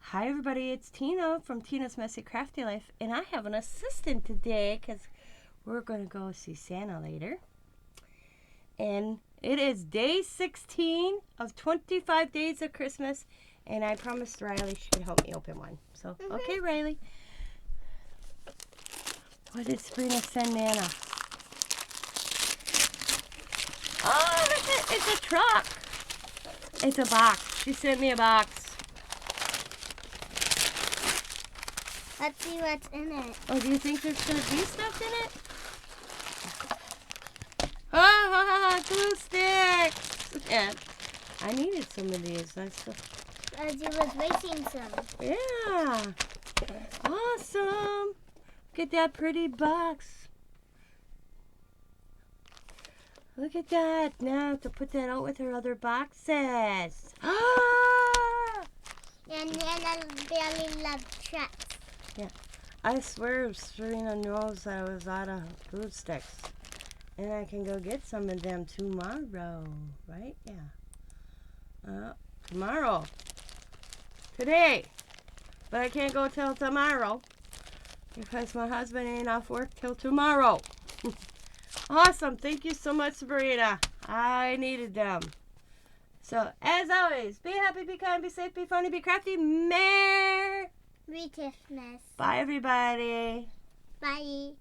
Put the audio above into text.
Hi everybody, it's Tina from Tina's Messy Crafty Life, and I have an assistant today because we're going to go see Santa later. And it is day 16 of 25 days of Christmas, and I promised Riley she could help me open one. So, okay, Riley. What did Sabrina send Nana? Oh, it's a truck. It's a box. She sent me a box. Let's see what's in it. Oh, do you think there's going to be stuff in it? Oh, glue sticks! Yeah, I needed some of these. As you was racing some. Yeah. Awesome. Look at that pretty box. Look at that. Now I have to put that out with her other boxes. Ah! And I barely love trucks. Yeah. I swear Sabrina knows that I was out of glue sticks. And I can go get some of them tomorrow. Right? Yeah. Tomorrow. Today. But I can't go till tomorrow. Because my husband ain't off work till tomorrow. Awesome. Thank you so much, Sabrina. I needed them. So, as always, be happy, be kind, be safe, be funny, be crafty. Merry Christmas. Bye, everybody. Bye.